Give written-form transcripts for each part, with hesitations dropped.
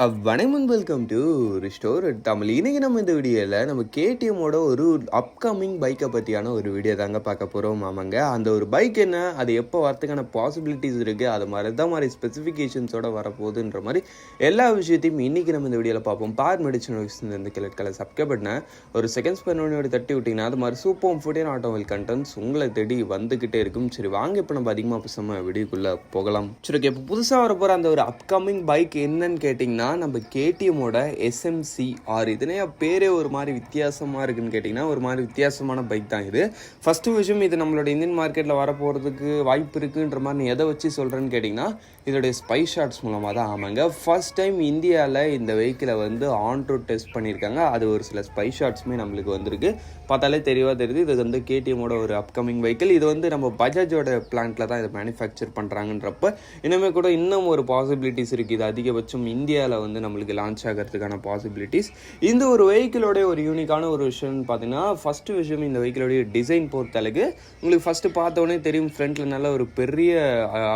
வணக்கம், welcome to restore Tamil. இன்றைக்கி நம்ம இந்த வீடியோவில் நம்ம கேடிஎம்மோட ஒரு அப்கமிங் பைக்கை பற்றியான ஒரு வீடியோ தாங்க பார்க்க போகிறோம். ஆமாங்க, அந்த ஒரு பைக் என்ன, அது எப்போ வரத்துக்கான பாசிபிலிட்டிஸ் இருக்குது, அது மாதிரி ஸ்பெசிஃபிகேஷன்ஸோடு வரப்போகுதுன்ற மாதிரி எல்லா விஷயத்தையும் இன்றைக்கி நம்ம இந்த வீடியோவில் பார்ப்போம். பார் மெடிசன் இந்த கிளை சப்ஸ்கிரைப் பண்ண ஒரு செகண்ட்ஸ் பண்ணி தட்டி விட்டிங்கன்னா அது மாதிரி சூப்பர் ஃபுட்டின் ஆட்டோமொபைல் கண்டென்ட்ஸ் உங்களை தேடி வந்துக்கிட்டே இருக்கும். சரி வாங்க, இப்போ நம்ம அதிகமாக பேசாம வீடியோக்குள்ளே போகலாம். சரி, இப்போ புதுசாக வரப்போகிற அந்த ஒரு அப்கமிங் பைக் என்னன்னு கேட்டிங்கன்னா நம்ம கேடிஎம்மோட SMC-R. இதுனே பேரே ஒரு மாதிரி வித்தியாசமாக இருக்குன்னு கேட்டிங்கன்னா ஒரு மாதிரி வித்தியாசமான பைக் தான் இது. ஃபஸ்ட்டு விஷயம், இது நம்மளோட இந்தியன் மார்க்கெட்டில் வரப்போகிறதுக்கு வாய்ப்பு இருக்குன்ற மாதிரி நீ எதை வச்சு சொல்கிறேன்னு கேட்டிங்கன்னா இதோடைய ஸ்பை ஷாட்ஸ் மூலமாக தான். ஆமாங்க, ஃபர்ஸ்ட் டைம் இந்தியாவில் இந்த வெஹிக்கிளை வந்து ஆன் ரோட் டெஸ்ட் பண்ணியிருக்காங்க. அது ஒரு சில ஸ்பை ஷாட்ஸுமே நம்மளுக்கு வந்திருக்கு. பார்த்தாலே தெளிவாக தெரியுது இது வந்து கேடிஎம்மோட ஒரு அப்கமிங் வெஹிக்கிள். இது வந்து நம்ம பஜாஜோட பிளான்ட்டில் தான் இதை மேனுஃபேக்சர் பண்ணுறாங்கன்றப்ப இனிமேல் கூட இன்னும் ஒரு பாசிபிலிட்டிஸ் இருக்குது. இது அதிகபட்சம் இந்தியாவில் வந்து நம்மளுக்கு லான்ச் ஆகிறதுக்கான பாசிபிலிட்டிஸ். இந்த ஒரு வெஹிக்கிளோடைய ஒரு யூனிக்கான ஒரு விஷயம்னு பார்த்தீங்கன்னா, ஃபஸ்ட்டு விஷயம் இந்த வெஹிக்கிளோடைய டிசைன் பொறுத்தளவுக்கு உங்களுக்கு ஃபஸ்ட்டு பார்த்தோன்னே தெரியும். ஃப்ரண்ட்டில் நல்ல ஒரு பெரிய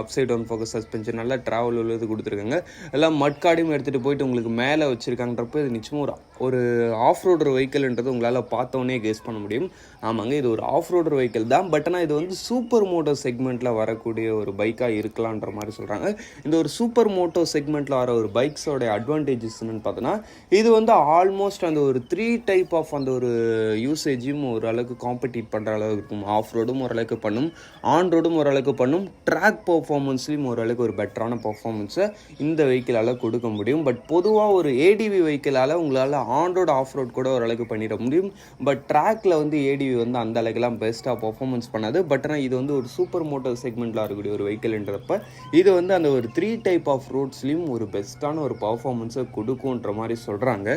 அப்சைட் டவுன் ஃபோக்கஸ் சஸ்பென்ஷன், நல்லா ட்ராவல் உள்ளது கொடுத்துருக்காங்க. எல்லாம் மட்காடியும் எடுத்துகிட்டு போயிட்டு உங்களுக்கு மேலே வச்சுருக்காங்கன்றப்போ இது நிச்சயமாக ஒரு ஆஃப் ரோடர் வெஹிக்கிள்ன்றது உங்களால் பார்த்தோன்னே கெஸ் பண்ண முடியும். ஆமாங்க, இது ஒரு ஆஃப் ரோடர் வெஹிக்கிள் தான். பட் ஆனால் இது வந்து சூப்பர் மோட்டோ செக்மெண்ட்டில் வரக்கூடிய ஒரு பைக்காக இருக்கலான்ற மாதிரி சொல்கிறாங்க. இந்த ஒரு சூப்பர் மோட்டோ செக்மெண்ட்டில் வர ஒரு பைக்ஸோட அட்வான்டேஜஸ்ன்னு பார்த்தோன்னா, இது வந்து ஆல்மோஸ்ட் அந்த ஒரு 3 டைப் ஆஃப் அந்த ஒரு யூசேஜும் ஓரளவுக்கு காம்படிட் பண்ணுற அளவுக்கு இருக்கும். ஆஃப் ரோடும் ஓரளவுக்கு பண்ணும், ஆன் ரோடும் ஓரளவுக்கு பண்ணும், ட்ராக் பர்ஃபார்மன்ஸ்லையும் ஓரளவுக்கு ஒரு பெட்டரான பர்ஃபார்மன்ஸை இந்த வெஹிக்கிளால் கொடுக்க முடியும். பட் பொதுவாக ஒரு ஏடிவி வெஹிக்கிளால் உங்களால் ஆன் ரோடு ஆஃப் ரோட் கூட ஓரளவுக்கு பண்ணிட முடியும். பட் ட்ராக்கில் வந்து ஏடிவி வந்து அந்த அளவுக்குலாம் பெஸ்ட்டாக பர்ஃபார்மன்ஸ் பண்ணாது. பட் ஆனால் இது வந்து ஒரு சூப்பர் மோட்டர் செக்மெண்ட்டில் இருக்கக்கூடிய ஒரு வெஹிக்கிள்ன்றப்ப இது வந்து அந்த ஒரு 3 டைப் ஆஃப் ரோட்ஸ்லையும் ஒரு பெஸ்ட்டான ஒரு பர்ஃபார்மன்ஸை கொடுக்குன்ற மாதிரி சொல்கிறாங்க.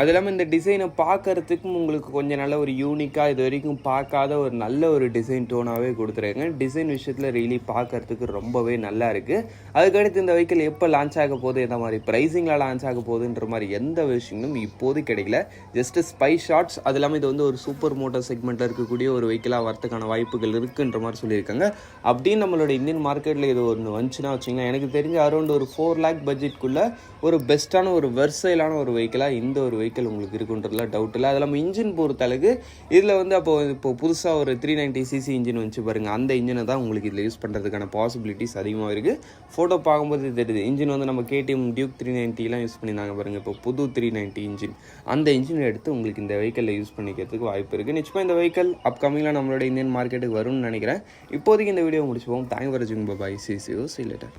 அது இல்லாமல் இந்த டிசைனை பார்க்குறதுக்கும் உங்களுக்கு கொஞ்சம் நல்ல ஒரு யூனிக்காக இது வரைக்கும் பார்க்காத ஒரு நல்ல ஒரு டிசைன் டோனாகவே கொடுத்துருக்காங்க. டிசைன் விஷயத்தில் ரியலி பார்க்குறதுக்கு ரொம்பவே நல்லா இருக்குது. அதுக்கடுத்து இந்த வெஹிக்கிள் எப்போ லான்ச் ஆக போகுது, எந்த மாதிரி ப்ரைஸிங்கில் லான்ச் ஆக போகுதுன்ற மாதிரி எந்த விஷயங்களும் இப்போது கிடைக்கல. Just spy shots. அது இல்லாமல் இது வந்து ஒரு சூப்பர் மோட்டர் செக்மெண்ட்டில் இருக்கக்கூடிய ஒரு வெஹிக்கிளாக வரதுக்கான வாய்ப்புகள் இருக்குன்ற மாதிரி சொல்லியிருக்காங்க. அப்படின்னு நம்மளோட இந்தியன் மார்க்கெட்டில் இது ஒன்று வந்துச்சுன்னா வச்சிங்கன்னா, எனக்கு தெரிஞ்ச அரௌண்ட் ஒரு 4 lakh பட்ஜெட்குள்ளே ஒரு பெஸ்ட்டான ஒரு வெர்சைலான ஒரு வெஹிக்கிளாக இந்த ஒரு வெஹிக்கிள் உங்களுக்கு இருக்குன்றதுல டவுட் இல்லை. அது இல்லாமல் இன்ஜின் பொறுத்தளவுக்கு இதில் வந்து இப்போ புதுசாக ஒரு 390cc இன்ஜின் வந்துச்சு பாருங்கள், அந்த இன்ஜினை தான் உங்களுக்கு இதில் யூஸ் பண்ணுறதுக்கான பாசிபிலிட்டிஸ் அதிகமாக இருக்குது. ஃபோட்டோ பார்க்கும்போது தெரியுது. இன்ஜின் வந்து நம்ம KTM டியூக் 390 யூஸ் பண்ணியிருந்தாங்க பாருங்கள், இப்போ புது 390 இன்ஜின், அந்த இன்ஜினை எடுத்து உங்களுக்கு இந்த வெஹிக்கிளில் யூஸ் பண்ணிக்கிறதுக்கு வாய்ப்பு இருக்குது. நிச்சயமாக இந்த வெஹிக்கிள் அப்கமிங்கில் நம்மளோட இந்தியன் மார்க்கெட்டுக்கு வரும்னு நினைக்கிறேன். இப்போதைக்கு இந்த வீடியோ முடிச்சுப்போம். தேங்க் ஃபார் வாட்சிங். பை. See you later.